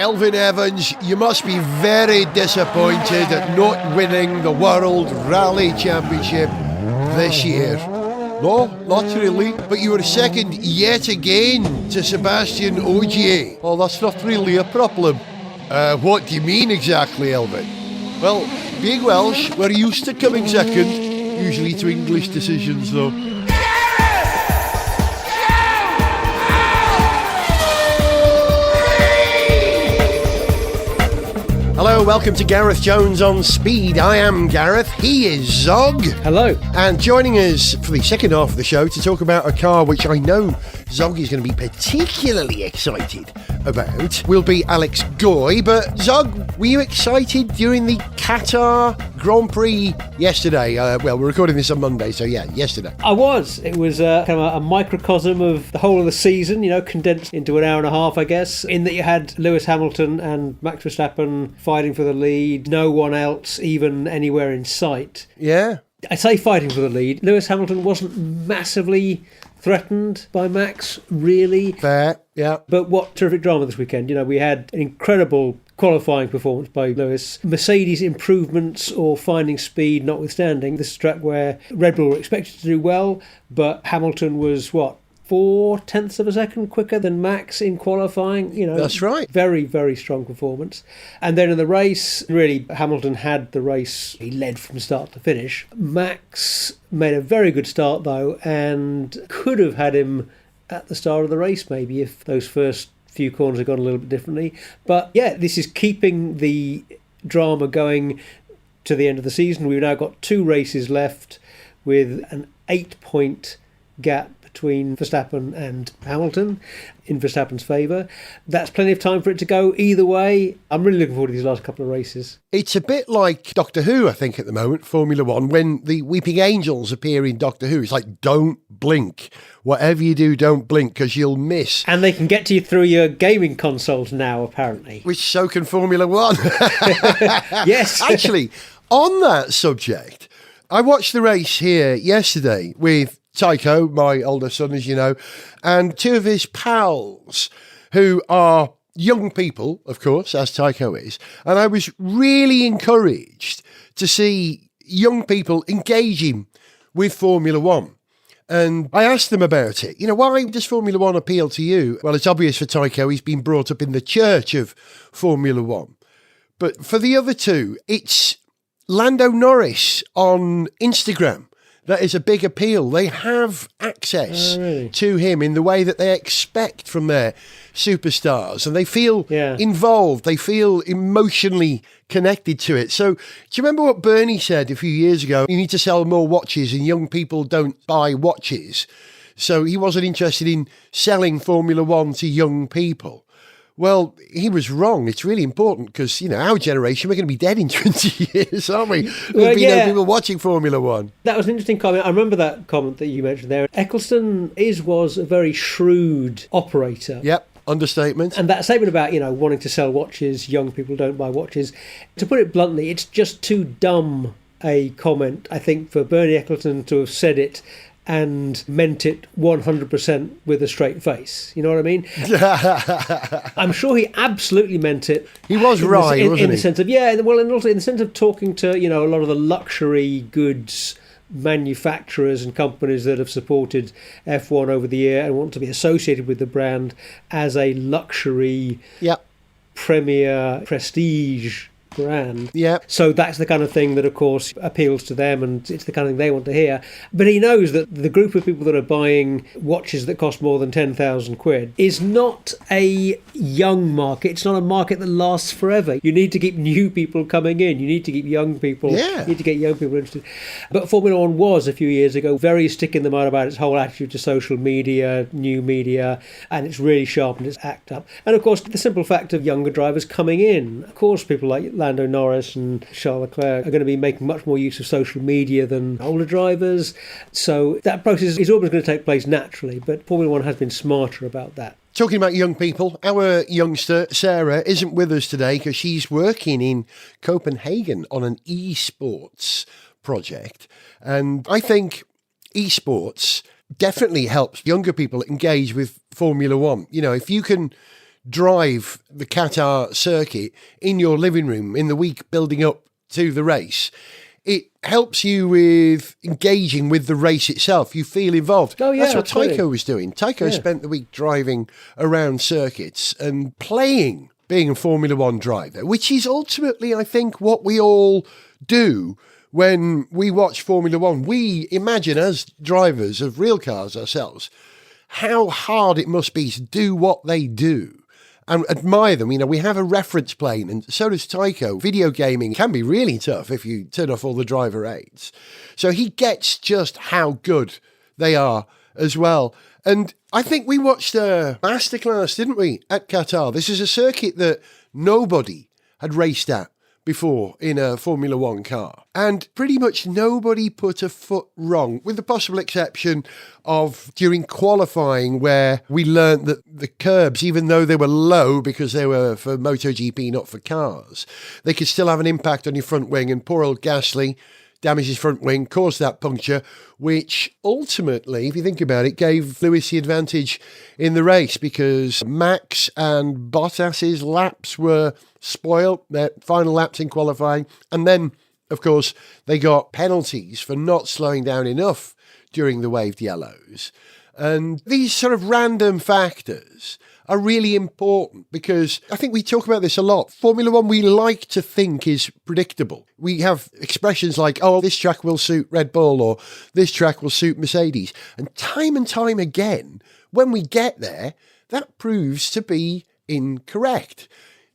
Elfyn Evans, you must be very disappointed at not winning the World Rally Championship this year. No, not really, but you were second yet again to Sebastian Ogier. Oh, that's not really a problem. What do you mean exactly, Elfyn? Well, being Welsh, we're used to coming second, usually to English decisions though. Hello, welcome to Gareth Jones on Speed. I am Gareth, he is Zog. Hello. And joining us for the second half of the show to talk about a car which I know Zog is going to be particularly excited about will be Alex Goy. But Zog, were you excited during the Qatar Grand Prix yesterday? Well, we're recording this on Monday, so yeah, yesterday. I was. It was kind of a microcosm of the whole of the season, condensed into an hour and a half, I guess, in that you had Lewis Hamilton and Max Verstappen fighting for the lead, no one else even anywhere in sight. Yeah. I say fighting for the lead. Lewis Hamilton wasn't massively threatened by Max, really. Fair, yeah. But what terrific drama this weekend. We had an incredible qualifying performance by Lewis. Mercedes improvements or finding speed notwithstanding. This is a track where Red Bull were expected to do well, but Hamilton was, 0.4 of a second quicker than Max in qualifying. That's right. Very, very strong performance. And then in the race, really, Hamilton had the race. He led from start to finish. Max made a very good start, though, and could have had him at the start of the race, maybe, if those first few corners had gone a little bit differently. But yeah, this is keeping the drama going to the end of the season. We've now got 2 races left with an 8-point gap between Verstappen and Hamilton in Verstappen's favour. That's plenty of time for it to go either way. I'm really looking forward to these last couple of races. It's a bit like Doctor Who, I think, at the moment, Formula One, when the Weeping Angels appear in Doctor Who. It's like, don't blink. Whatever you do, don't blink, because you'll miss. And they can get to you through your gaming consoles now, apparently. Which so can Formula One. Yes. Actually, on that subject, I watched the race here yesterday with Tycho, my older son, as you know, and 2 of his pals who are young people, of course, as Tycho is. And I was really encouraged to see young people engaging with Formula One. And I asked them about it. Why does Formula One appeal to you? Well, it's obvious for Tycho, he's been brought up in the church of Formula One. But for the other 2, it's Lando Norris on Instagram. That is a big appeal. They have access to him in the way that they expect from their superstars, and they feel involved. They feel emotionally connected to it. So do you remember what Bernie said a few years ago? You need to sell more watches and young people don't buy watches. So he wasn't interested in selling Formula One to young people. Well, he was wrong. It's really important because, our generation, we're going to be dead in 20 years, aren't we? There'll be no people watching Formula One. That was an interesting comment. I remember that comment that you mentioned there. Eccleston was a very shrewd operator. Yep, understatement. And that statement about, wanting to sell watches, young people don't buy watches, to put it bluntly, it's just too dumb a comment, I think, for Bernie Eccleston to have said it and meant it 100% with a straight face. You know what I mean? I'm sure he absolutely meant it. He was right, wasn't he? In the sense of, and also in the sense of talking to, a lot of the luxury goods manufacturers and companies that have supported F1 over the year and want to be associated with the brand as a luxury, premier, prestige brand. Yeah. So that's the kind of thing that, of course, appeals to them, and it's the kind of thing they want to hear. But he knows that the group of people that are buying watches that cost more than 10,000 quid is not a young market. It's not a market that lasts forever. You need to keep new people coming in. You need to keep young people. You need to get young people interested. But Formula One was, a few years ago, very stick in the mud about its whole attitude to social media, new media, and it's really sharpened its act up. And, of course, the simple fact of younger drivers coming in. Of course, people like Lando Norris and Charles Leclerc are going to be making much more use of social media than older drivers. So that process is always going to take place naturally, but Formula One has been smarter about that. Talking about young people, our youngster, Sarah, isn't with us today because she's working in Copenhagen on an esports project. And I think esports definitely helps younger people engage with Formula One. If you can drive the Qatar circuit in your living room in the week building up to the race, it helps you with engaging with the race itself. You feel involved. Oh, yeah, that's what absolutely. Tycho was doing. Tycho spent the week driving around circuits and playing being a Formula One driver, which is ultimately, I think, what we all do when we watch Formula One. We imagine, as drivers of real cars ourselves, how hard it must be to do what they do and admire them. You know, we have a reference plane, and so does Tycho. Video gaming can be really tough if you turn off all the driver aids. So he gets just how good they are as well. And I think we watched a masterclass, didn't we, at Qatar? This is a circuit that nobody had raced at before in a Formula One car. And pretty much nobody put a foot wrong, with the possible exception of during qualifying, where we learnt that the curbs, even though they were low because they were for MotoGP, not for cars, they could still have an impact on your front wing. And poor old Gasly damaged his front wing, caused that puncture, which ultimately, if you think about it, gave Lewis the advantage in the race, because Max and Bottas's laps were spoiled, their final laps in qualifying. And then, of course, they got penalties for not slowing down enough during the waved yellows. And these sort of random factors are really important, because I think we talk about this a lot. Formula One, we like to think, is predictable. We have expressions like, oh, this track will suit Red Bull, or this track will suit Mercedes. And time again, when we get there, that proves to be incorrect.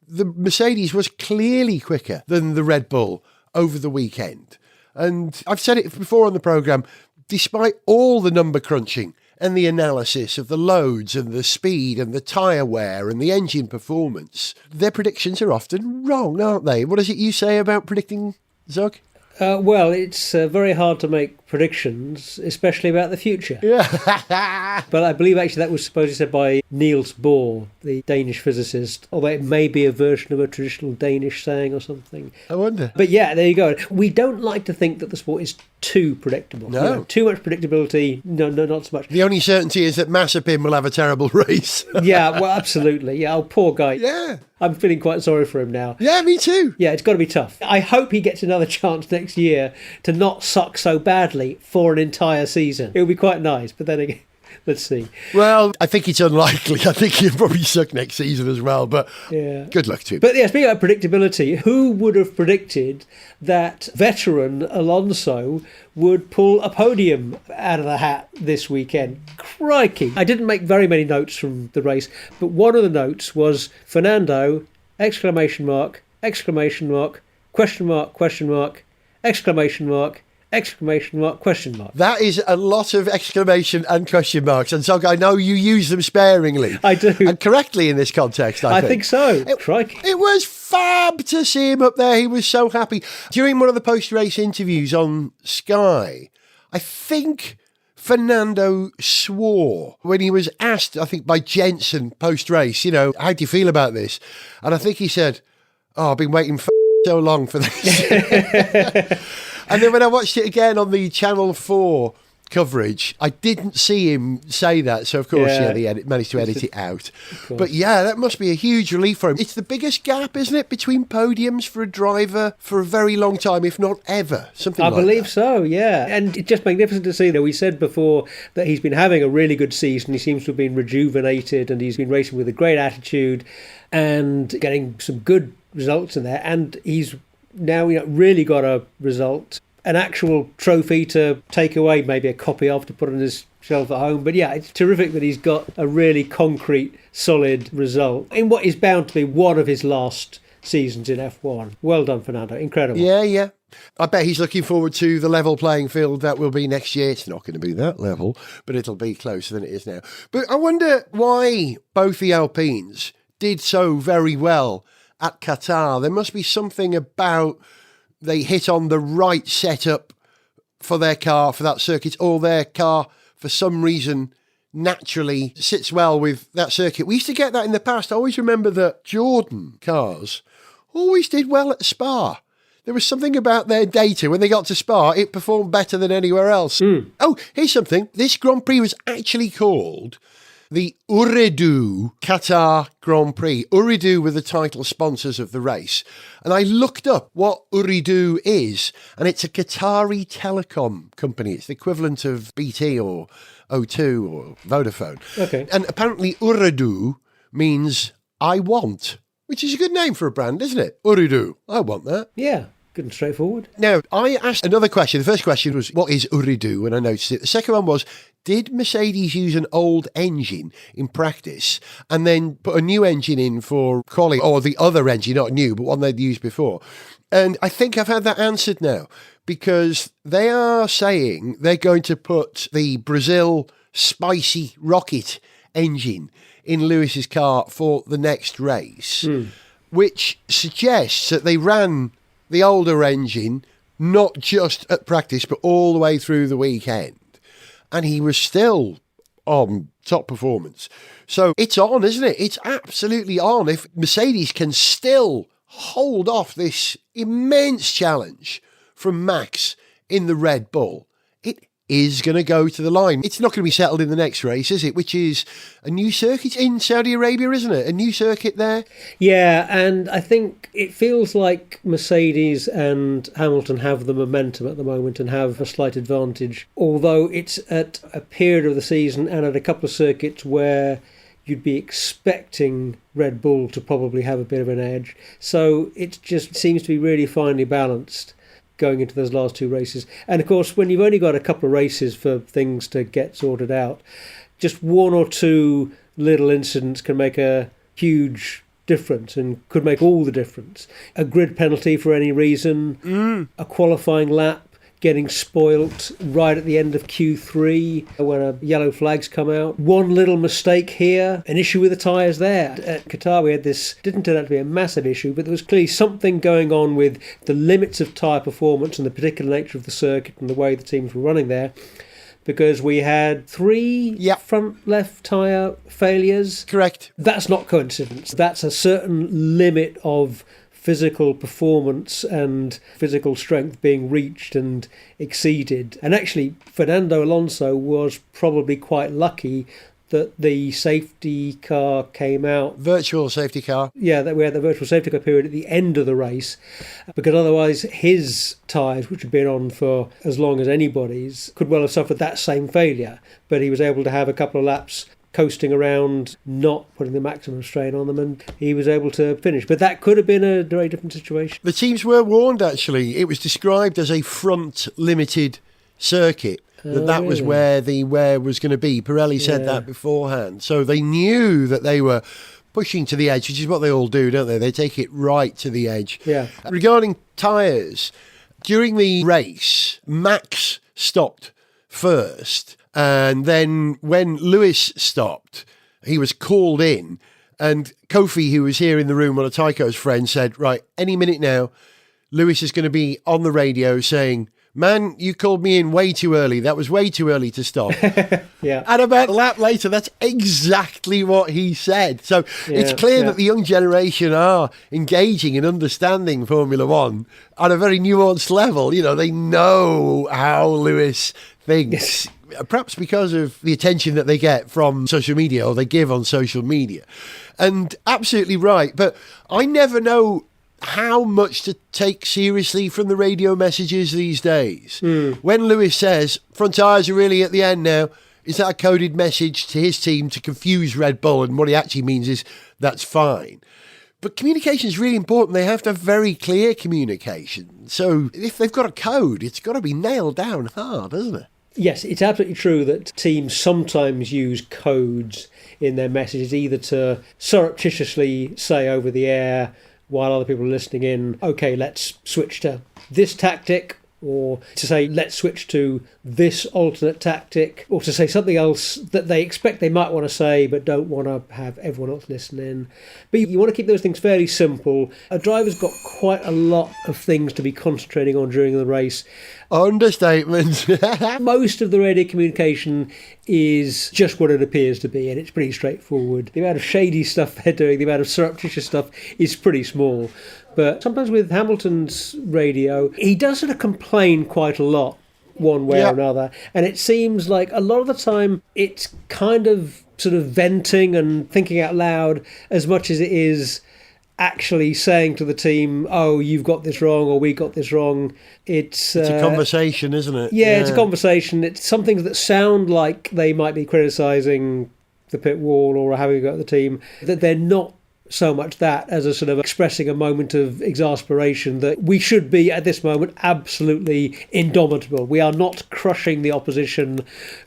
The Mercedes was clearly quicker than the Red Bull over the weekend. And I've said it before on the programme, despite all the number crunching and the analysis of the loads and the speed and the tyre wear and the engine performance, their predictions are often wrong, aren't they? What is it you say about predicting, Zog? Well, it's very hard to make predictions, especially about the future. Yeah. But I believe actually that was supposedly said by Niels Bohr, the Danish physicist, although it may be a version of a traditional Danish saying or something. I wonder. But yeah, there you go. We don't like to think that the sport is too predictable. No. You know, too much predictability, no, not so much. The only certainty is that Mazepin will have a terrible race. Yeah, well, absolutely. Yeah, oh, poor guy. Yeah. I'm feeling quite sorry for him now. Yeah, me too. Yeah, it's got to be tough. I hope he gets another chance next year to not suck so badly for an entire season. It would be quite nice, but then again, let's see. Well, I think it's unlikely. I think he'll probably suck next season as well, but yeah, good luck to him. But yeah, speaking about predictability, who would have predicted that veteran Alonso would pull a podium out of the hat this weekend? Crikey. I didn't make very many notes from the race, but one of the notes was Fernando, exclamation mark, exclamation mark, question mark, exclamation mark, exclamation mark, question mark. That is a lot of exclamation and question marks. And so I know you use them sparingly. I do. And correctly in this context, I think. I think so. Crikey. It was fab to see him up there. He was so happy. During one of the post-race interviews on Sky, I think Fernando swore when he was asked, I think by Jensen post-race, you know, how do you feel about this? And I think he said, oh, I've been waiting for so long for this. And then when I watched it again on the Channel 4 coverage, I didn't see him say that. So, of course, they managed to edit it out. But, yeah, that must be a huge relief for him. It's the biggest gap, isn't it, between podiums for a driver for a very long time, if not ever. Something like that. I believe so, yeah. And it's just magnificent to see. We said before that he's been having a really good season. He seems to have been rejuvenated, and he's been racing with a great attitude and getting some good results in there. And he's now really got a result, an actual trophy to take away, maybe a copy of to put on his shelf at home. But yeah, it's terrific that he's got a really concrete, solid result in what is bound to be one of his last seasons in F1. Well done, Fernando. Incredible. Yeah. I bet he's looking forward to the level playing field that will be next year. It's not going to be that level, but it'll be closer than it is now. But I wonder why both the Alpines did so very well at Qatar. There must be something about they hit on the right setup for their car, for that circuit, or their car, for some reason, naturally sits well with that circuit. We used to get that in the past. I always remember that Jordan cars always did well at Spa. There was something about their data. When they got to Spa, it performed better than anywhere else. Oh, here's something. This Grand Prix was actually called the Ooredoo Qatar Grand Prix. Ooredoo were the title sponsors of the race. And I looked up what Ooredoo is, and it's a Qatari telecom company. It's the equivalent of BT or O2 or Vodafone. Okay. And apparently Ooredoo means I want, which is a good name for a brand, isn't it? Ooredoo. I want that. Yeah. Good and straightforward. Now, I asked another question. The first question was, what is Ooredoo? And I noticed it. The second one was, did Mercedes use an old engine in practice and then put a new engine in for quali, or the other engine, not new, but one they'd used before? And I think I've had that answered now, because they are saying they're going to put the Brazil spicy rocket engine in Lewis's car for the next race, which suggests that they ran the older engine, not just at practice, but all the way through the weekend. And he was still on top performance. So it's on, isn't it? It's absolutely on. If Mercedes can still hold off this immense challenge from Max in the Red Bull, it is going to go to the line. It's not going to be settled in the next race, is it? Which is a new circuit in Saudi Arabia, isn't it? A new circuit there? Yeah, and I think it feels like Mercedes and Hamilton have the momentum at the moment and have a slight advantage, although it's at a period of the season and at a couple of circuits where you'd be expecting Red Bull to probably have a bit of an edge. So it just seems to be really finely balanced going into those last two races. And of course, when you've only got a couple of races for things to get sorted out, just one or two little incidents can make a huge difference and could make all the difference. A grid penalty for any reason, a qualifying lap getting spoilt right at the end of Q3 when a yellow flag's come out. One little mistake here, an issue with the tyres there. At Qatar we had this, didn't turn out to be a massive issue, but there was clearly something going on with the limits of tyre performance and the particular nature of the circuit and the way the teams were running there, because we had three front left tyre failures. Correct. That's not coincidence. That's a certain limit of physical performance and physical strength being reached and exceeded. And actually, Fernando Alonso was probably quite lucky that the safety car came out. Virtual safety car. Yeah, that we had the virtual safety car period at the end of the race, because otherwise his tyres, which had been on for as long as anybody's, could well have suffered that same failure. But he was able to have a couple of laps coasting around, not putting the maximum strain on them, and he was able to finish. But that could have been a very different situation. The teams were warned, actually. It was described as a front-limited circuit. That was where the wear was going to be. Pirelli said that beforehand. So they knew that they were pushing to the edge, which is what they all do, don't they? They take it right to the edge. Yeah. Regarding tyres, during the race, Max stopped first. And then when Lewis stopped, he was called in. And Kofi, who was here in the room, one of Tycho's friends, said, right, any minute now, Lewis is going to be on the radio saying, man, you called me in way too early. That was way too early to stop. Yeah. And about a lap later, that's exactly what he said. So it's clear that the young generation are engaging and understanding Formula One on a very nuanced level. You know, they know how Lewis thinks. Perhaps because of the attention that they get from social media, or they give on social media. And absolutely right. But I never know how much to take seriously from the radio messages these days. When Lewis says, front tyres are really at the end now, is that a coded message to his team to confuse Red Bull? And what he actually means is, that's fine. But communication is really important. They have to have very clear communication. So if they've got a code, it's got to be nailed down hard, hasn't it? Yes, it's absolutely true that teams sometimes use codes in their messages, either to surreptitiously say over the air while other people are listening in, okay, let's switch to this tactic, or to say, let's switch to this alternate tactic, or to say something else that they expect they might want to say but don't want to have everyone else listening. But you want to keep those things fairly simple. A driver's got quite a lot of things to be concentrating on during the race. Understatement. Most of the radio communication is just what it appears to be, and it's pretty straightforward. The amount of shady stuff they're doing, the amount of surreptitious stuff is pretty small. But sometimes with Hamilton's radio, he does sort of complain quite a lot one way or another. And it seems like a lot of the time it's kind of sort of venting and thinking out loud as much as it is actually saying to the team, oh, you've got this wrong or we got this wrong. It's a conversation, isn't it? Yeah, it's a conversation. It's some things that sound like they might be criticising the pit wall or having a go at the team, that they're not so much that as a sort of expressing a moment of exasperation that we should be at this moment absolutely indomitable. We are not crushing the opposition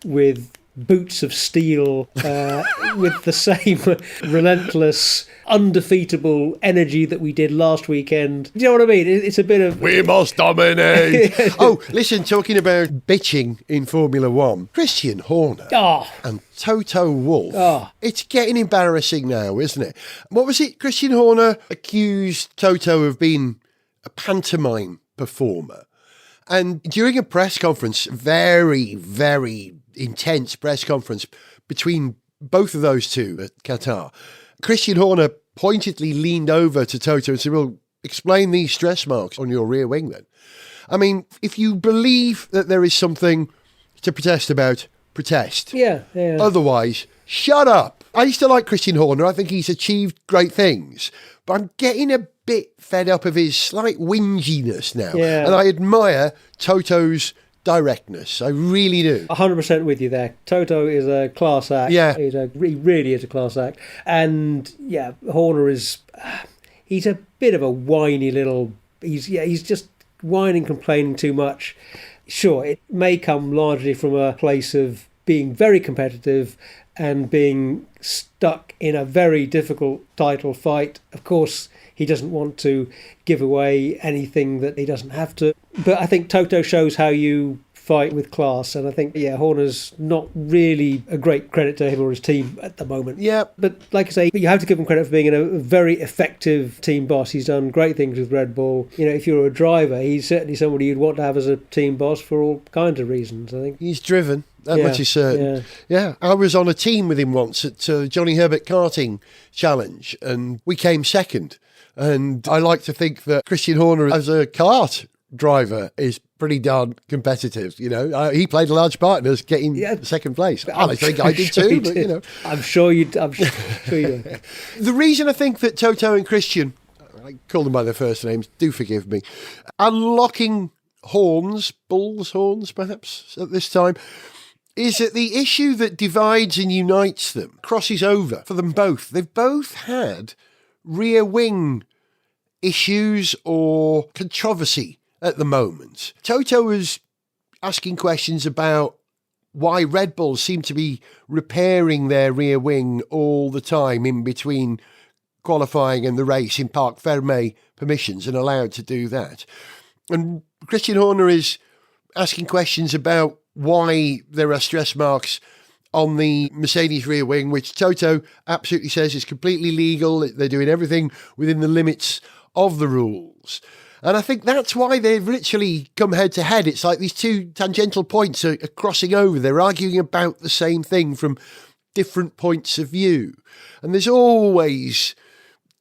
with boots of steel, with the same relentless, undefeatable energy that we did last weekend. Do you know what I mean? It's a bit of... We must dominate! Oh, listen, talking about bitching in Formula One, Christian Horner and Toto Wolff, it's getting embarrassing now, isn't it? What was it? Christian Horner accused Toto of being a pantomime performer. And during a press conference, very, very intense press conference between both of those two at Qatar, Christian Horner pointedly leaned over to Toto and said, well, explain these stress marks on your rear wing then. I mean, if you believe that there is something to protest about, protest. Yeah. Otherwise, shut up. I used to like Christian Horner. I think he's achieved great things. But I'm getting a bit fed up of his slight whinginess now. Yeah. And I admire Toto's directness. I really do. 100% with you there. Toto is a class act. Yeah. He really is a class act. And yeah, Horner is... he's a bit of a whiny little... He's just whining, complaining too much. Sure, it may come largely from a place of being very competitive and being stuck in a very difficult title fight. Of course, he doesn't want to give away anything that he doesn't have to. But I think Toto shows how you fight with class. And I think, Horner's not really a great credit to him or his team at the moment. Yeah. But like I say, you have to give him credit for being a very effective team boss. He's done great things with Red Bull. If you're a driver, he's certainly somebody you'd want to have as a team boss for all kinds of reasons, I think. He's driven. That much is certain. Yeah. I was on a team with him once at Johnny Herbert Karting Challenge, and we came second. And I like to think that Christian Horner, as a kart driver, is pretty darn competitive. He played a large part in us getting second place. I think I did too, but I'm sure you did. The reason I think that Toto and Christian, I call them by their first names, do forgive me, unlocking bull's horns perhaps at this time, is that the issue that divides and unites them crosses over for them both. They've both had rear wing issues or controversy at the moment. Toto was asking questions about why Red Bull seem to be repairing their rear wing all the time in between qualifying and the race in Parc Fermé permissions and allowed to do that. And Christian Horner is asking questions about why there are stress marks on the Mercedes rear wing, which Toto absolutely says is completely legal. They're doing everything within the limits of the rules. And I think that's why they've literally come head to head. It's like these two tangential points are crossing over. They're arguing about the same thing from different points of view. And there's always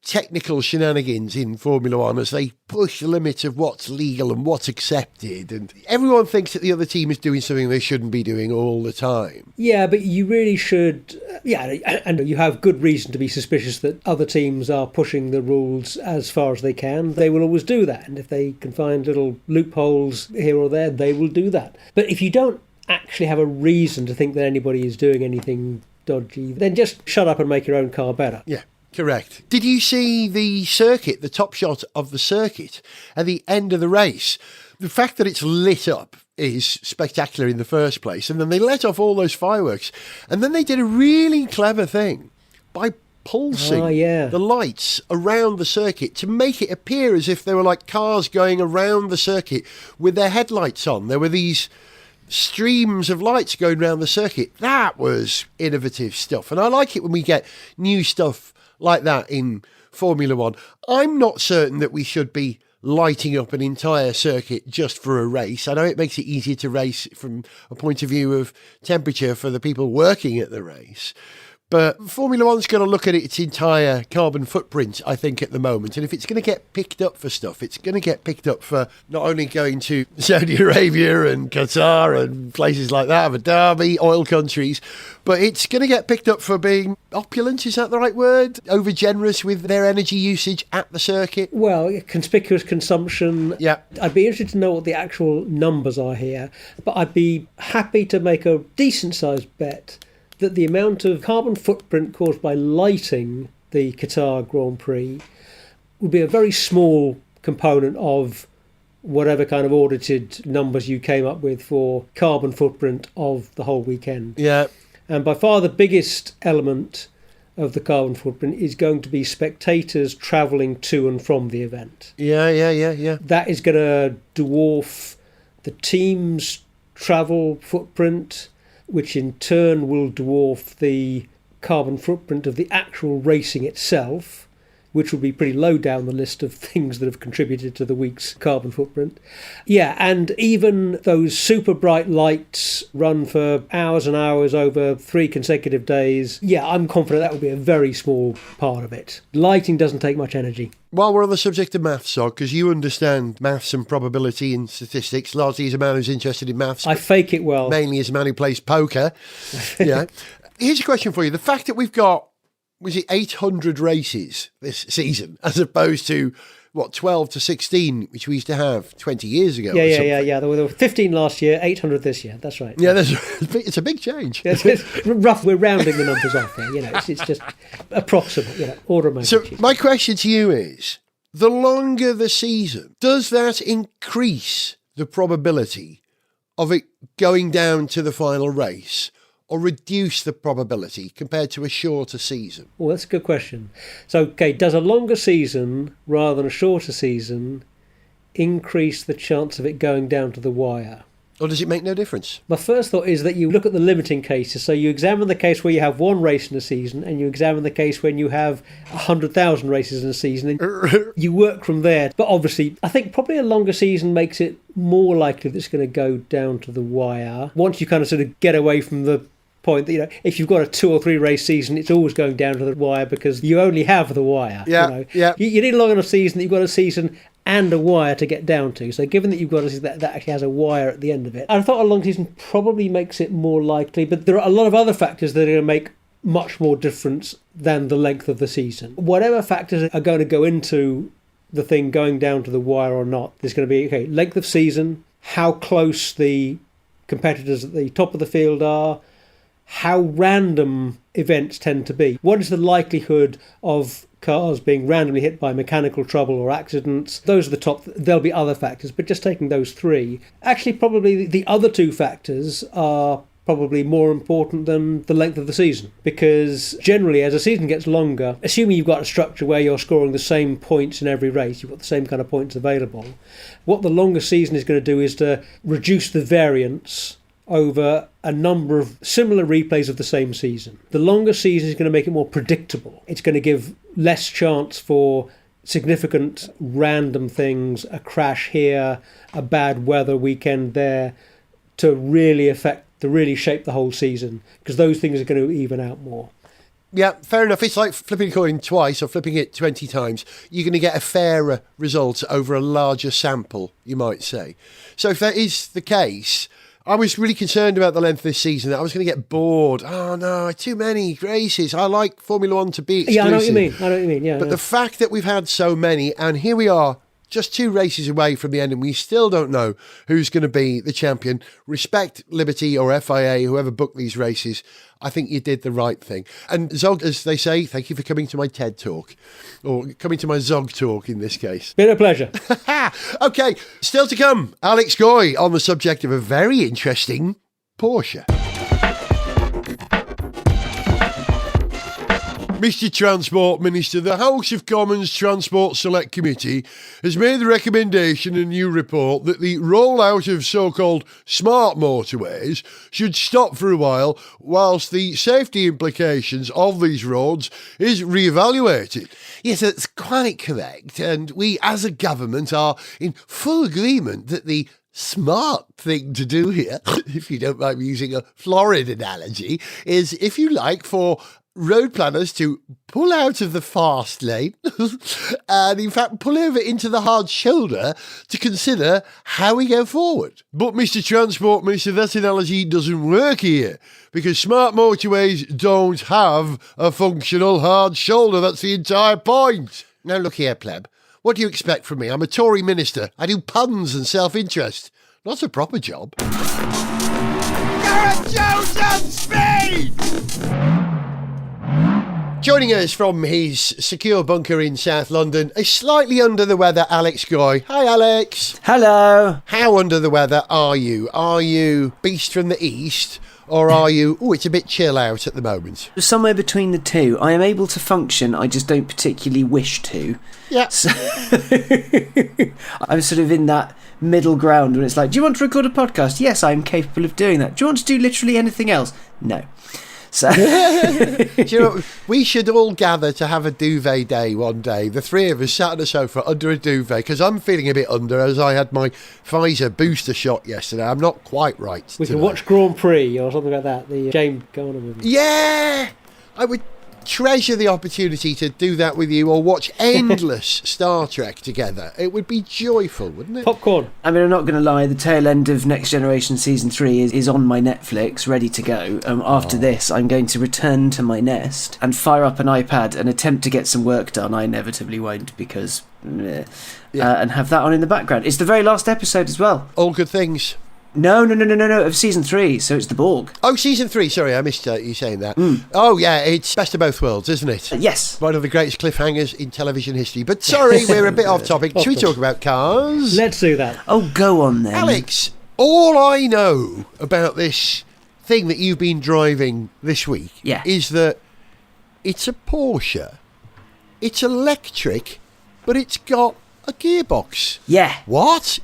technical shenanigans in Formula One as they push the limit of what's legal and what's accepted, and everyone thinks that the other team is doing something they shouldn't be doing all the time. Yeah, but you really should, and you have good reason to be suspicious that other teams are pushing the rules as far as they can. They will always do that, and if they can find little loopholes here or there, they will do that. But if you don't actually have a reason to think that anybody is doing anything dodgy, then just shut up and make your own car better. Yeah. Correct. Did you see the circuit, the top shot of the circuit at the end of the race? The fact that it's lit up is spectacular in the first place. And then they let off all those fireworks. And then they did a really clever thing by pulsing the lights around the circuit to make it appear as if they were like cars going around the circuit with their headlights on. There were these streams of lights going around the circuit. That was innovative stuff. And I like it when we get new stuff like that in Formula One. I'm not certain that we should be lighting up an entire circuit just for a race. I know it makes it easier to race from a point of view of temperature for the people working at the race, But Formula One's got to look at its entire carbon footprint, I think, at the moment. And if it's going to get picked up for stuff, it's going to get picked up for not only going to Saudi Arabia and Qatar and places like that, Abu Dhabi, oil countries, but it's going to get picked up for being opulent, is that the right word? Over generous with their energy usage at the circuit? Well, conspicuous consumption. Yeah. I'd be interested to know what the actual numbers are here, but I'd be happy to make a decent-sized bet that the amount of carbon footprint caused by lighting the Qatar Grand Prix would be a very small component of whatever kind of audited numbers you came up with for carbon footprint of the whole weekend. Yeah. And by far the biggest element of the carbon footprint is going to be spectators travelling to and from the event. Yeah. That is going to dwarf the team's travel footprint, which in turn will dwarf the carbon footprint of the actual racing itself, which will be pretty low down the list of things that have contributed to the week's carbon footprint. Yeah, and even those super bright lights run for hours and hours over 3 consecutive days. Yeah, I'm confident that will be a very small part of it. Lighting doesn't take much energy. While we're on the subject of maths, because you understand maths and probability and statistics, largely as a man who's interested in maths. I fake it well. Mainly as a man who plays poker. Yeah. Here's a question for you. The fact that we've got, was it 800 races this season, as opposed to, 12 to 16, which we used to have 20 years ago? Yeah. There were 15 last year, 800 this year. That's right. Yeah, it's a big change. It's rough. We're rounding the numbers off there. It's just approximate, order of magnitude. So my question to you is, the longer the season, does that increase the probability of it going down to the final race, or reduce the probability compared to a shorter season? Well, that's a good question. So, does a longer season rather than a shorter season increase the chance of it going down to the wire? Or does it make no difference? My first thought is that you look at the limiting cases. So you examine the case where you have one race in a season, and you examine the case when you have 100,000 races in a season, and you work from there. But obviously, I think probably a longer season makes it more likely that it's going to go down to the wire. Once you kind of sort of get away from the point that, if you've got a 2 or 3 race season, it's always going down to the wire because you only have the wire. Yeah. You need a long enough season that you've got a season and a wire to get down to. So given that you've got a season that actually has a wire at the end of it, I thought a long season probably makes it more likely, but there are a lot of other factors that are going to make much more difference than the length of the season. Whatever factors are going to go into the thing going down to the wire or not, there's going to be, length of season, how close the competitors at the top of the field are, how random events tend to be. What is the likelihood of cars being randomly hit by mechanical trouble or accidents? Those are the top. There'll be other factors, but just taking those 3. Actually, probably the other 2 factors are probably more important than the length of the season, because generally as a season gets longer, assuming you've got a structure where you're scoring the same points in every race, you've got the same kind of points available, what the longer season is going to do is to reduce the variance over a number of similar replays of the same season. The longer season is going to make it more predictable. It's going to give less chance for significant random things, a crash here, a bad weather weekend there, to really shape the whole season, because those things are going to even out more. Yeah, fair enough. It's like flipping a coin twice or flipping it 20 times. You're going to get a fairer result over a larger sample, you might say. So if that is the case, I was really concerned about the length of this season, that I was going to get bored. Oh, no, too many races. I like Formula One to be exclusive. Yeah, I know what you mean. Yeah. But the fact that we've had so many, and here we are, just 2 races away from the end, and we still don't know who's going to be the champion. Respect Liberty or FIA, whoever booked these races. I think you did the right thing. And Zog, as they say, thank you for coming to my TED Talk, or coming to my Zog Talk in this case. Been a pleasure. Okay, still to come, Alex Goy on the subject of a very interesting Porsche. Mr. Transport Minister, the House of Commons Transport Select Committee has made the recommendation in a new report that the rollout of so-called smart motorways should stop for a while whilst the safety implications of these roads is re-evaluated. Yes, that's quite correct, and we as a government are in full agreement that the smart thing to do here, if you don't mind me using a florid analogy, is, if you like, for road planners to pull out of the fast lane and, in fact, pull over into the hard shoulder to consider how we go forward. But, Mr. Transport Minister, that analogy doesn't work here because smart motorways don't have a functional hard shoulder. That's the entire point. Now, look here, pleb. What do you expect from me? I'm a Tory minister. I do puns and self-interest. Not a proper job. Gareth Jones on speed! Joining us from his secure bunker in South London, a slightly under the weather Alex Goy. Hi, Alex. Hello. How under the weather are you? Are you beast from the east? Or are you, it's a bit chill out at the moment? Somewhere between the two. I am able to function, I just don't particularly wish to. Yeah. So I'm sort of in that middle ground when it's like, do you want to record a podcast? Yes, I'm capable of doing that. Do you want to do literally anything else? No. So Do you know, we should all gather to have a duvet day one day. The three of us sat on a sofa under a duvet because I'm feeling a bit under as I had my Pfizer booster shot yesterday. I'm not quite right. We can watch Grand Prix or something like that. The James Garner movie. Yeah, I would treasure the opportunity to do that with you or watch endless Star Trek together. It would be joyful, wouldn't it? Popcorn. I mean, I'm not going to lie, the tail end of Next Generation Season 3 is on my Netflix, ready to go. After this, I'm going to return to my nest and fire up an iPad and attempt to get some work done. I inevitably won't because... and have that on in the background. It's the very last episode as well. All good things. No, of Season 3, so it's the Borg. Oh, Season 3, sorry, I missed you saying that. Oh, yeah, it's best of both worlds, isn't it? Yes. One of the greatest cliffhangers in television history. But sorry, we're a bit off topic. Should we talk about cars? Let's do that. Oh, go on then. Alex, all I know about this thing that you've been driving this week is that it's a Porsche. It's electric, but it's got a gearbox. Yeah. What?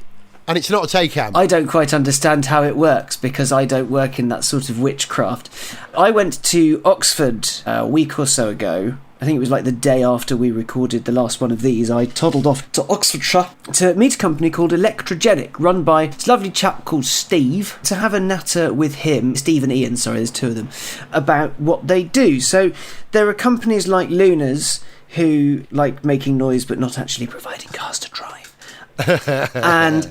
And it's not a Taycan. I don't quite understand how it works because I don't work in that sort of witchcraft. I went to Oxford a week or so ago. I think it was like the day after we recorded the last one of these. I toddled off to Oxfordshire to meet a company called Electrogenic, run by this lovely chap called Steve, to have a natter with him, Steve and Ian, sorry, there's two of them, about what they do. So there are companies like Luna's who like making noise but not actually providing cars to drive. And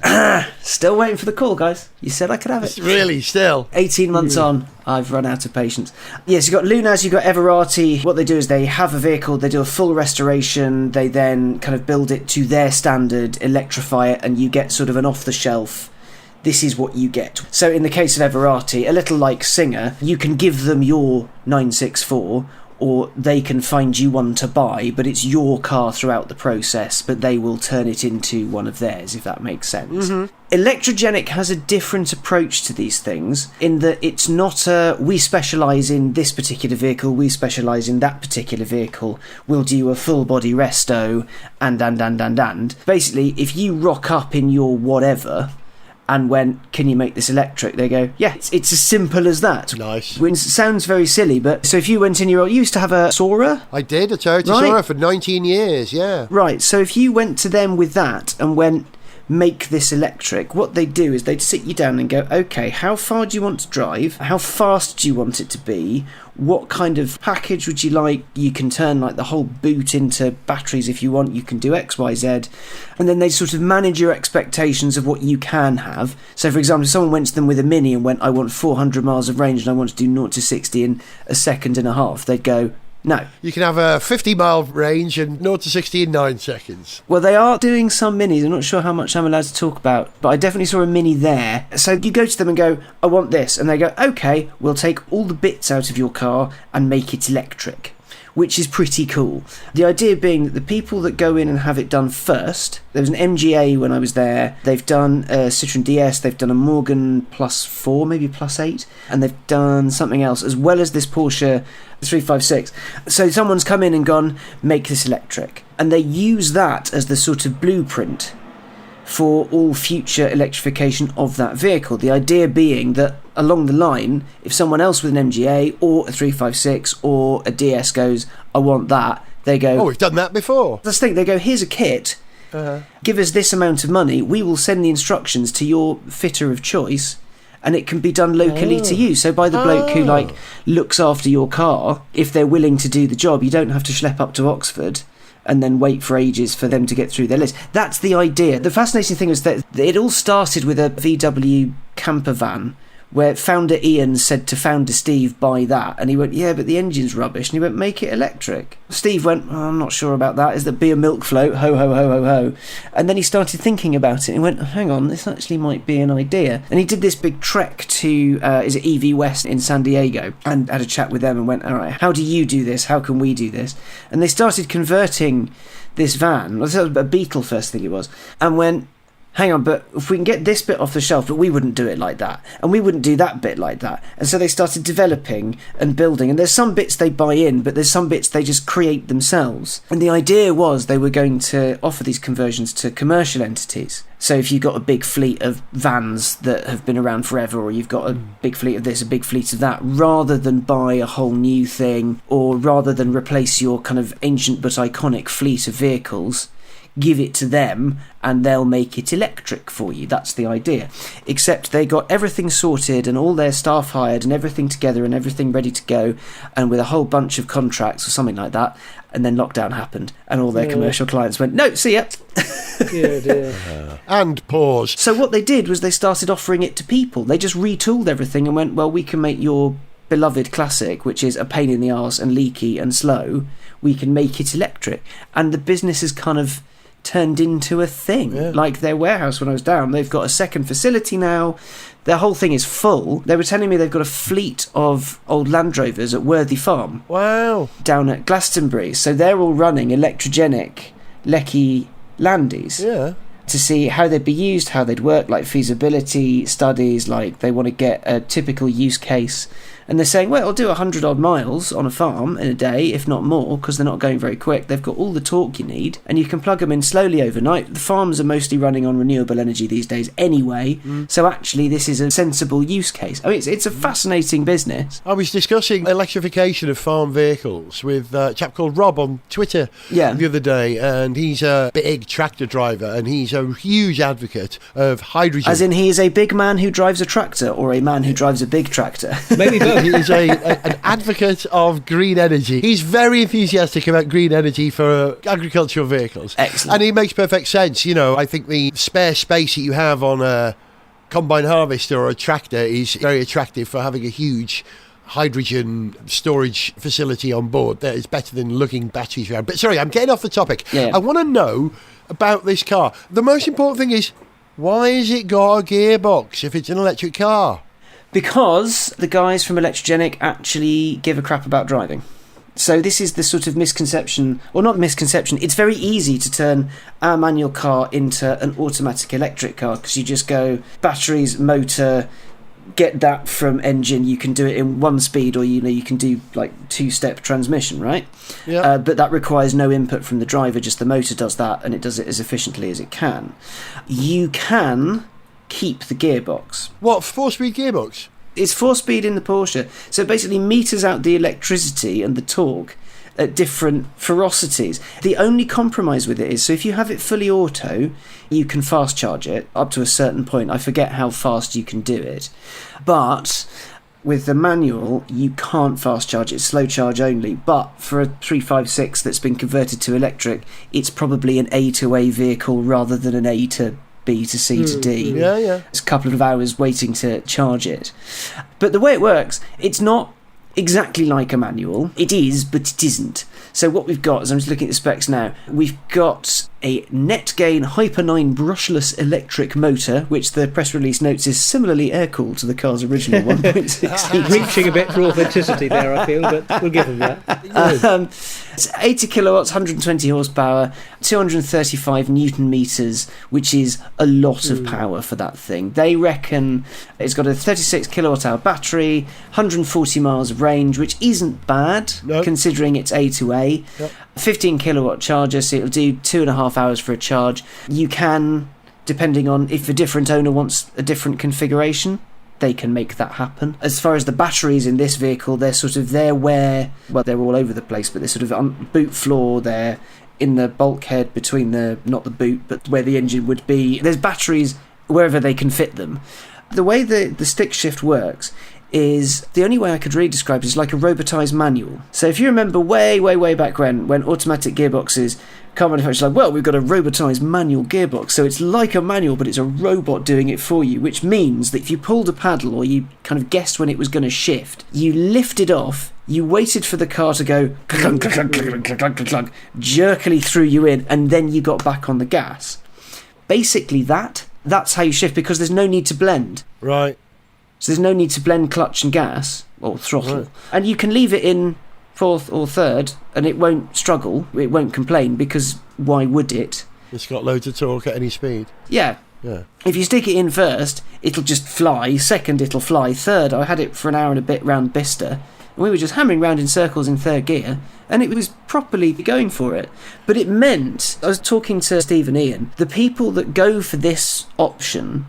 still waiting for the call, guys. You said I could have it. Really, still 18 months on, I've run out of patience. Yes, you've got Lunas, you've got Everati. What they do is they have a vehicle, they do a full restoration, they then kind of build it to their standard, electrify it, and you get sort of an off-the-shelf, this is what you get. So in the case of Everati, a little like Singer, you can give them your 964, or they can find you one to buy, but it's your car throughout the process, but they will turn it into one of theirs, if that makes sense. Electrogenic has a different approach to these things, in that it's not we specialise in this particular vehicle, we specialise in that particular vehicle, we'll do a full body resto, and. Basically, if you rock up in your whatever... and went, can you make this electric? They go, yeah, it's as simple as that. Nice. It sounds very silly, but so if you went in you used to have a Sora? I did, a Toyota Sora for 19 years, yeah. Right, so if you went to them with that and went, make this electric, what they do is they'd sit you down and go, okay, how far do you want to drive? How fast do you want it to be? What kind of package would you like? You can turn like the whole boot into batteries if you want. You can do X, Y, Z. And then they sort of manage your expectations of what you can have. So for example, if someone went to them with a Mini and went, I want 400 miles of range and I want to do 0 to 60 in a second and a half, they'd go, no. You can have a 50-mile range and 0 to 60 in 9 seconds. Well, they are doing some Minis. I'm not sure how much I'm allowed to talk about, but I definitely saw a Mini there. So you go to them and go, I want this. And they go, okay, we'll take all the bits out of your car and make it electric, which is pretty cool. The idea being that the people that go in and have it done first, there was an MGA when I was there, they've done a Citroen DS, they've done a Morgan Plus 4, maybe Plus 8, and they've done something else, as well as this Porsche 356. So someone's come in and gone, make this electric. And they use that as the sort of blueprint for all future electrification of that vehicle. The idea being that along the line, if someone else with an MGA or a 356 or a DS goes, I want that, they go, oh, we've done that before. Let's think, they go, here's a kit, give us this amount of money, we will send the instructions to your fitter of choice, and it can be done locally to you. So by the bloke who like looks after your car, if they're willing to do the job, you don't have to schlep up to Oxford and then wait for ages for them to get through their list. That's the idea. The fascinating thing is that it all started with a VW camper van where founder Ian said to founder Steve, buy that. And he went, yeah, but the engine's rubbish. And he went, make it electric. Steve went, oh, I'm not sure about that. Is that be a milk float? Ho, ho, ho, ho, ho. And then he started thinking about it and went, hang on, this actually might be an idea. And he did this big trek to, is it EV West in San Diego, and had a chat with them and went, all right, how do you do this? How can we do this? And they started converting this van. Well, this was a Beetle first thing it was. And went, hang on, but if we can get this bit off the shelf, but we wouldn't do it like that, and we wouldn't do that bit like that. And so they started developing and building, and there's some bits they buy in, but there's some bits they just create themselves. And the idea was they were going to offer these conversions to commercial entities. So if you've got a big fleet of vans that have been around forever, or you've got a big fleet of this, a big fleet of that, rather than buy a whole new thing, or rather than replace your kind of ancient but iconic fleet of vehicles, give it to them and they'll make it electric for you. That's the idea. Except they got everything sorted and all their staff hired and everything together and everything ready to go, and with a whole bunch of contracts or something like that, and then lockdown happened and all their commercial clients went, no, see ya. Yeah, dear. And pause. So what they did was they started offering it to people. They just retooled everything and went, well, we can make your beloved classic, which is a pain in the arse and leaky and slow, we can make it electric. And the business is kind of turned into a thing. Like their warehouse when I was down, they've got a second facility now. Their whole thing is full. They were telling me they've got a fleet of old Land Rovers at Worthy Farm. Wow. Down at Glastonbury. So they're all running electrogenic Lecky Landies. Yeah. To see how they'd be used, how they'd work, like feasibility studies, like they want to get a typical use case. And they're saying, well, it'll do 100 odd miles on a farm in a day, if not more, because they're not going very quick. They've got all the torque you need, and you can plug them in slowly overnight. The farms are mostly running on renewable energy these days anyway, so actually this is a sensible use case. I mean, it's a fascinating business. I was discussing electrification of farm vehicles with a chap called Rob on Twitter the other day, and he's a big tractor driver, and he's a huge advocate of hydrogen. As in, he is a big man who drives a tractor, or a man who drives a big tractor? Maybe both. He is an advocate of green energy. He's very enthusiastic about green energy for agricultural vehicles. Excellent. And it makes perfect sense. You know, I think the spare space that you have on a combine harvester or a tractor is very attractive for having a huge hydrogen storage facility on board. That is better than lugging batteries around. But sorry, I'm getting off the topic. Yeah. I want to know about this car. The most important thing is, why has it got a gearbox if it's an electric car? Because the guys from Electrogenic actually give a crap about driving. So this is the sort of misconception, or not misconception, it's very easy to turn a manual car into an automatic electric car, because you just go batteries, motor, get that from engine. You can do it in one speed, or you can do like two-step transmission, right? Yeah. But that requires no input from the driver, just the motor does that, and it does it as efficiently as it can. You can keep the gearbox. What, 4-speed gearbox? It's 4-speed in the Porsche, so it basically meters out the electricity and the torque at different ferocities. The only compromise with it is, so if you have it fully auto, you can fast charge it up to a certain point. I forget how fast you can do it, but with the manual you can't fast charge it, slow charge only. But for a 356 that's been converted to electric, it's probably an A to A vehicle rather than an A to B to C to D. Yeah. It's a couple of hours waiting to charge it. But the way it works, it's not exactly like a manual. It is, but it isn't. So what we've got, as I'm just looking at the specs now, we've got a net gain Hyper 9 brushless electric motor, which the press release notes is similarly air-cooled to the car's original 1.6. Reaching a bit for authenticity there, I feel, but we'll give them that. It's 80 kilowatts, 120 horsepower, 235 newton meters, which is a lot of power for that thing. They reckon it's got a 36 kilowatt hour battery, 140 miles of range, which isn't bad considering it's A to A. Yep. 15 kilowatt charger, so it'll do 2.5 hours for a charge. You can, depending on if a different owner wants a different configuration, they can make that happen. As far as the batteries in this vehicle, they're they're all over the place, but they're sort of on boot floor, they're in the bulkhead between not the boot, but where the engine would be. There's batteries wherever they can fit them. The way the stick shift works is, the only way I could really describe it is like a robotised manual. So if you remember way back when automatic gearboxes, car manufacturers like, well, we've got a robotised manual gearbox, so it's like a manual, but it's a robot doing it for you, which means that if you pulled a paddle or you kind of guessed when it was going to shift, you lifted off, you waited for the car to go clunk, clunk, clunk, clunk, clunk, clunk, jerkily threw you in, and then you got back on the gas. Basically that's how you shift, because there's no need to blend. Right. So there's no need to blend clutch and gas, or throttle. Right. And you can leave it in fourth or third, and it won't struggle, it won't complain, because why would it? It's got loads of torque at any speed. Yeah. If you stick it in first, it'll just fly. Second, it'll fly. Third, I had it for an hour and a bit round Bicester, and we were just hammering round in circles in third gear, and it was properly going for it. But it meant, I was talking to Steve and Ian, the people that go for this option,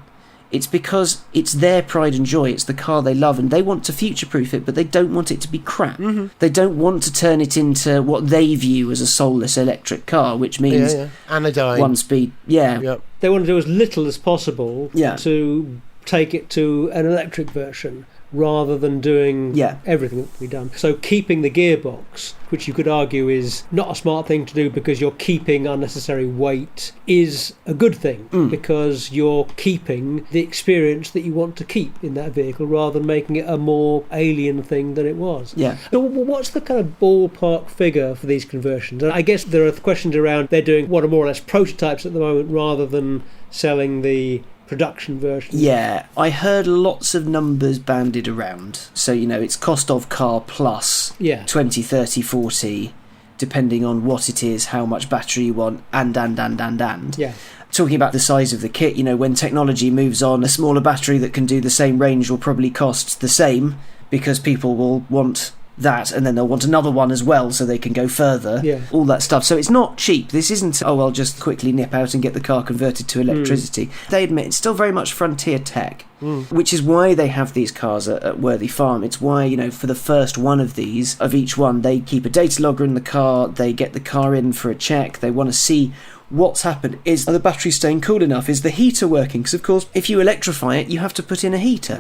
it's because it's their pride and joy. It's the car they love, and they want to future-proof it, but they don't want it to be crap. Mm-hmm. They don't want to turn it into what they view as a soulless electric car, which means anodyne, one speed. Yeah. Yep. They want to do as little as possible to take it to an electric version, rather than doing everything that can be done. So keeping the gearbox, which you could argue is not a smart thing to do because you're keeping unnecessary weight, is a good thing, because you're keeping the experience that you want to keep in that vehicle, rather than making it a more alien thing than it was. Yeah. So what's the kind of ballpark figure for these conversions? And I guess there are questions around, they're doing what are more or less prototypes at the moment, rather than selling the production version. Yeah, I heard lots of numbers bandied around. So, it's cost of car plus 20, 30, 40, depending on what it is, how much battery you want, and. Yeah. Talking about the size of the kit, when technology moves on, a smaller battery that can do the same range will probably cost the same, because people will want that, and then they'll want another one as well so they can go further, all that stuff. So it's not cheap. This isn't, I'll just quickly nip out and get the car converted to electricity. They admit it's still very much frontier tech, which is why they have these cars at Worthy Farm. It's why, for the first one of these, of each one, they keep a data logger in the car, they get the car in for a check, they want to see what's happened. Is the battery staying cool enough? Is the heater working? Because, of course, if you electrify it, you have to put in a heater.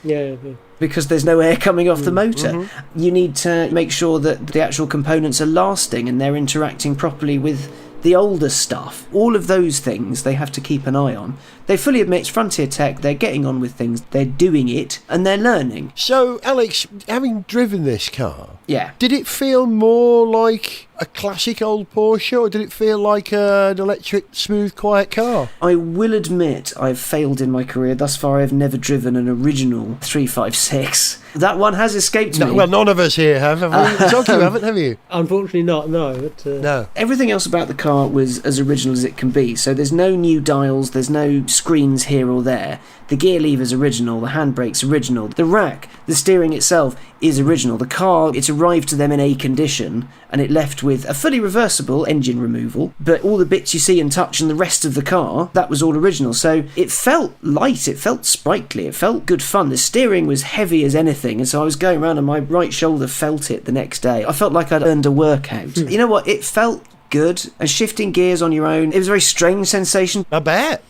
Yeah. Because there's no air coming off the motor. You need to make sure that the actual components are lasting and they're interacting properly with the older stuff. All of those things they have to keep an eye on. They fully admit it's frontier tech, they're getting on with things, they're doing it, and they're learning. So, Alex, having driven this car, did it feel more like a classic old Porsche, or did it feel like an electric, smooth, quiet car? I will admit I've failed in my career. Thus far I've never driven an original 356. That one has escaped me. Well, none of us here have we? Doug, you haven't, have you? Unfortunately not, no. But, no. Everything else about the car was as original as it can be. So there's no new dials, there's no screens here or there. The gear lever's original, the handbrake's original. The rack, the steering itself is original. The car, it's arrived to them in A condition, and it left with a fully reversible engine removal, but all the bits you see and touch and the rest of the car, that was all original. So it felt light, it felt sprightly, it felt good fun. The steering was heavy as anything, and so I was going around and my right shoulder felt it the next day. I felt like I'd earned a workout. You know what? It felt good, and shifting gears on your own, it was a very strange sensation. I bet.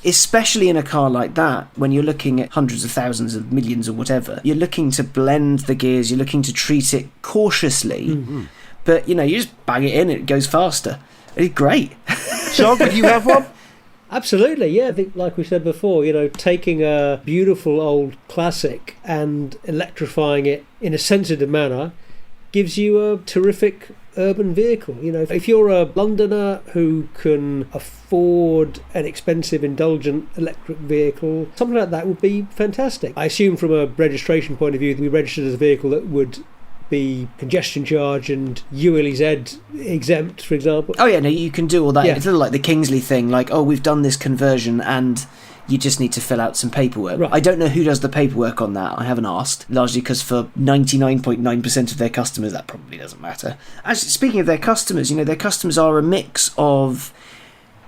Especially in a car like that, when you're looking at hundreds of thousands of millions or whatever, you're looking to blend the gears, you're looking to treat it cautiously, but you just bang it in, it goes faster. It's great. So, did you have one? Absolutely, yeah. I think, like we said before, taking a beautiful old classic and electrifying it in a sensitive manner gives you a terrific urban vehicle. If you're a Londoner who can afford an expensive, indulgent electric vehicle, something like that would be fantastic. I assume from a registration point of view, we registered as a vehicle that would be congestion charge and ULEZ exempt, for example. Oh yeah, no, you can do all that. It's a little like the Kingsley thing, like, we've done this conversion and you just need to fill out some paperwork. Right. I don't know who does the paperwork on that. I haven't asked, largely because for 99.9% of their customers, that probably doesn't matter. Actually, speaking of their customers, their customers are a mix of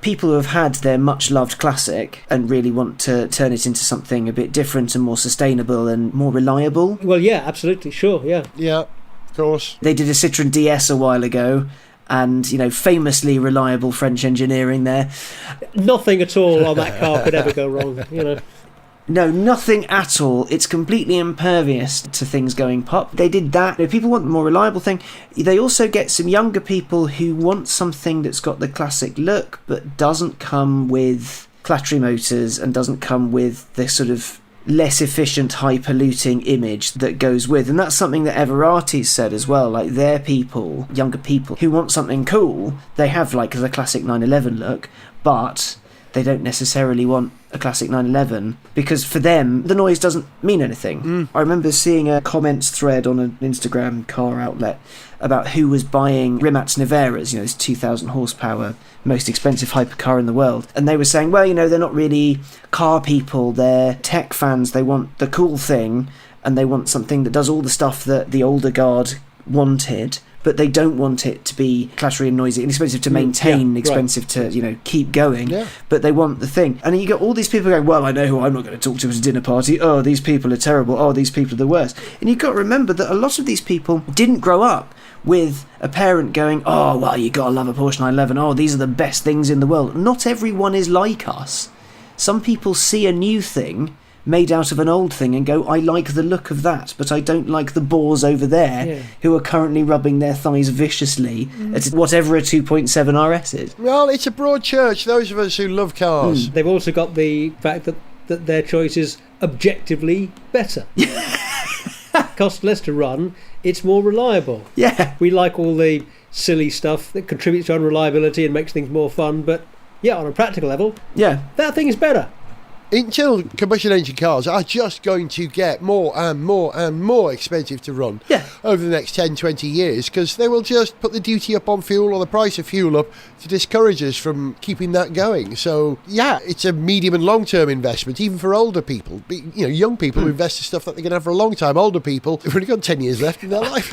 people who have had their much-loved classic and really want to turn it into something a bit different and more sustainable and more reliable. Well, yeah, absolutely, sure, yeah. Yeah, of course. They did a Citroën DS a while ago, and famously reliable French engineering there. Nothing at all on that car could ever go wrong. No, nothing at all. It's completely impervious to things going pop. They did that. People want the more reliable thing. They also get some younger people who want something that's got the classic look but doesn't come with clattery motors and doesn't come with the sort of less efficient, high polluting image that goes with. And that's something that Everarti's said as well. Like, they're people, younger people, who want something cool. They have like the classic 911 look, but they don't necessarily want a classic 911 because for them the noise doesn't mean anything. I remember seeing a comments thread on an Instagram car outlet about who was buying Rimac Niveras, this 2,000 horsepower most expensive hypercar in the world, and they were saying, well, they're not really car people, they're tech fans, they want the cool thing and they want something that does all the stuff that the older guard wanted, but they don't want it to be clattery and noisy and expensive to maintain, expensive to, keep going. Yeah. But they want the thing. And you got all these people going, well, I know who I'm not going to talk to at a dinner party. Oh, these people are terrible. Oh, these people are the worst. And you've got to remember that a lot of these people didn't grow up with a parent going, oh, well, you got to love a Porsche 911. Oh, these are the best things in the world. Not everyone is like us. Some people see a new thing made out of an old thing and go, I like the look of that, but I don't like the boars over there who are currently rubbing their thighs viciously at whatever a 2.7 RS is. Well, it's a broad church, those of us who love cars. They've also got the fact that their choice is objectively better. Costs less to run, it's more reliable. Yeah. We like all the silly stuff that contributes to unreliability and makes things more fun, but on a practical level, that thing is better. Internal combustion engine cars are just going to get more and more and more expensive to run over the next 10, 20 years because they will just put the duty up on fuel or the price of fuel up to discourage us from keeping that going. So, it's a medium and long-term investment, even for older people. Young people who invest in stuff that they're going to have for a long time. Older people who've only got 10 years left in their life.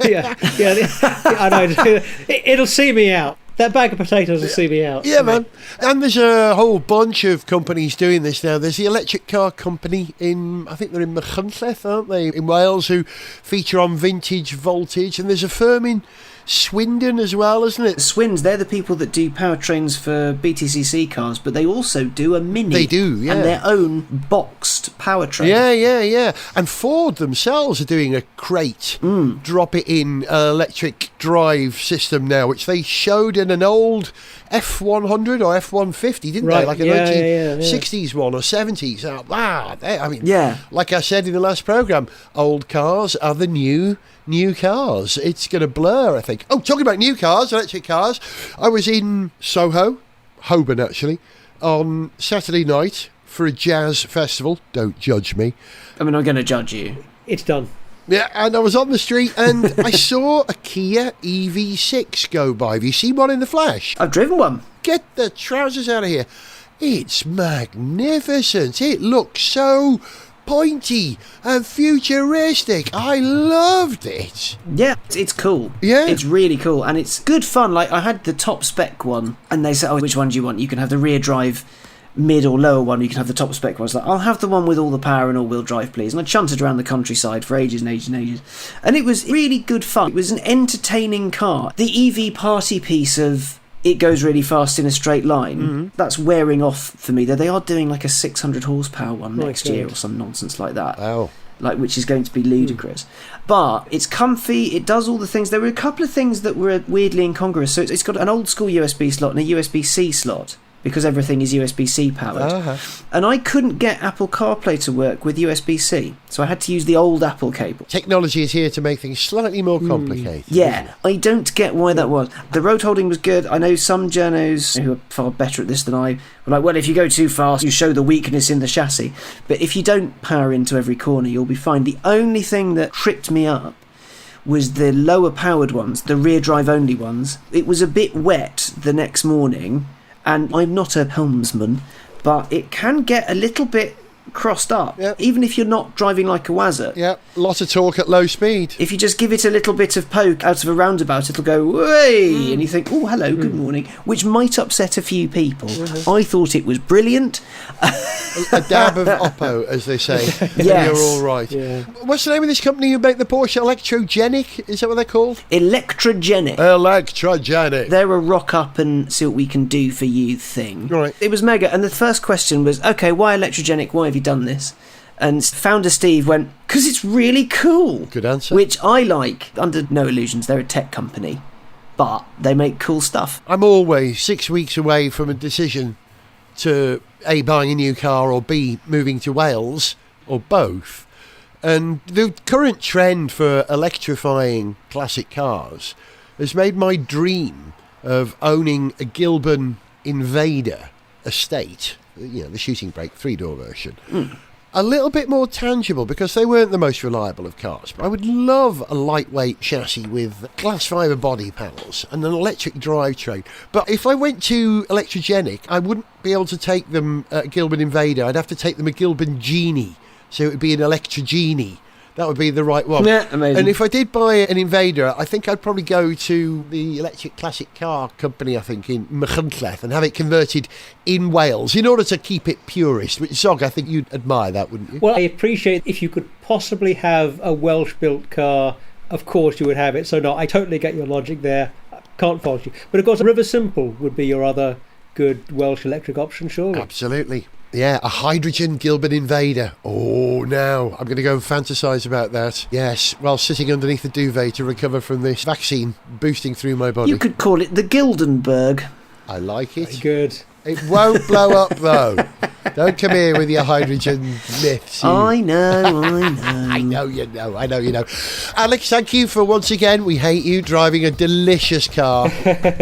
I know. It'll see me out. That bag of potatoes will see me out. Yeah, man. And there's a whole bunch of companies doing this now. There's the electric car company I think they're in Machynlleth, aren't they, in Wales, who feature on vintage voltage. And there's a firm in Swindon as well, isn't it? Swins, they're the people that do powertrains for BTCC cars, but they also do a Mini. They do, yeah. And their own boxed powertrain. Yeah. And Ford themselves are doing a crate, drop it in electric drive system now, which they showed in an old F100 or F150, didn't they? Like a 1960s one or 70s. Oh, wow. Like I said in the last programme, old cars are the new cars. It's going to blur, I think. Oh, talking about new cars, electric cars, I was in Soho, Holborn actually, on Saturday night for a jazz festival. Don't judge me. I'm not going to judge you. It's done. Yeah, and I was on the street and I saw a Kia EV6 go by. Have you seen one in the flesh? I've driven one. Get the trousers out of here. It's magnificent. It looks so pointy and futuristic. I loved it. Yeah, it's cool. Yeah. It's really cool and it's good fun. Like, I had the top spec one and they said, which one do you want? You can have the rear drive mid or lower one, you can have the top spec one. I was like, I'll have the one with all the power and all-wheel drive, please. And I shunted around the countryside for ages and ages and ages. And it was really good fun. It was an entertaining car. The EV party piece of it goes really fast in a straight line, that's wearing off for me. Though they are doing like a 600 horsepower one next year or some nonsense like that. Wow. Which is going to be ludicrous. But it's comfy, it does all the things. There were a couple of things that were weirdly incongruous. So it's got an old school USB slot and a USB-C slot, because everything is USB-C powered. And I couldn't get Apple CarPlay to work with USB-C, so I had to use the old Apple cable. Technology is here to make things slightly more complicated. Yeah, I don't get why that was. The road holding was good. I know some journos who are far better at this than I were like, well, if you go too fast, you show the weakness in the chassis. But if you don't power into every corner, you'll be fine. The only thing that tripped me up was the lower powered ones, the rear drive only ones. It was a bit wet the next morning, and I'm not a helmsman, but it can get a little bit crossed up, even if you're not driving like a wazzer. Yeah, lot of torque at low speed. If you just give it a little bit of poke out of a roundabout, it'll go, way, and you think, oh, hello, good morning, which might upset a few people. I thought it was brilliant. A dab of Oppo, as they say. Yes. You're all right. Yeah. What's the name of this company who make the Porsche Electrogenic? Is that what they're called? Electrogenic. Electrogenic. They're a rock up and see what we can do for you thing. Right. It was mega, and the first question was, okay, why Electrogenic? Why have you you done this? And founder Steve went, because it's really cool. Good answer. Which I like. Under no illusions, they're a tech company, but they make cool stuff. I'm always 6 weeks away from a decision to A, buying a new car, or B, moving to Wales, or both. And the current trend for electrifying classic cars has made my dream of owning a Gilbern Invader estate, the shooting brake 3-door version, a little bit more tangible, because they weren't the most reliable of cars. But I would love a lightweight chassis with glass fibre body panels and an electric drivetrain. But if I went to Electrogenic, I wouldn't be able to take them a Gilbern Invader. I'd have to take them a Gilbern Genie. So it would be an Electrogenie. That would be the right one. Yeah, amazing. And if I did buy an Invader, I think I'd probably go to the electric classic car company, I think, in Machynlleth, and have it converted in Wales in order to keep it purist. Which, Zog, I think you'd admire that, wouldn't you? Well, I appreciate if you could possibly have a Welsh-built car, of course you would have it. So no, I totally get your logic there. I can't fault you. But of course, River Simple would be your other good Welsh electric option, surely. Absolutely. Yeah, a hydrogen Gilbern Invader. Oh, now I'm going to go and fantasise about that. Yes, while sitting underneath the duvet to recover from this vaccine boosting through my body. You could call it the Gildenberg. I like it. Very good. It won't blow up, though. Don't come here with your hydrogen myths. I know. I know you know. Alex, thank you for once again, we hate you, driving a delicious car.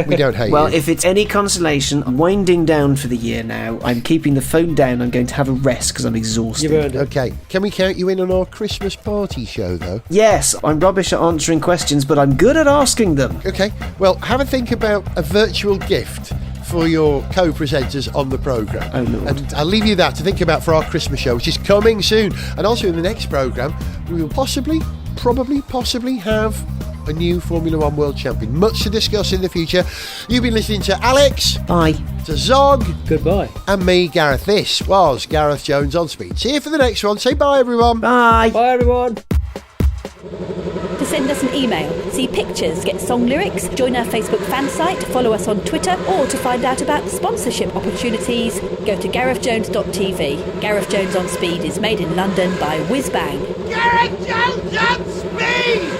We don't hate Well, you. if it's any consolation, I'm winding down for the year now. I'm keeping the phone down. I'm going to have a rest because I'm exhausted. You've earned it. Okay, can we count you in on our Christmas party show, though? Yes, I'm rubbish at answering questions, but I'm good at asking them. Okay, well, have a think about a virtual gift for your co-presenters on the programme. Oh, Lord. And I'll leave you that to think about for our Christmas show, which is coming soon. And also in the next programme, we will possibly have a new Formula One world champion. Much to discuss in the future. You've been listening to Alex, Bye. to Zog, Goodbye. and me, Gareth. This was Gareth Jones on Speed. See you for the next one. Say bye, everyone. Bye. Bye, everyone. To send us an email, see pictures, get song lyrics, join our Facebook fan site, follow us on Twitter, or to find out about sponsorship opportunities, go to garethjones.tv. Gareth Jones on Speed is made in London by Whiz Bang. Gareth Jones on Speed!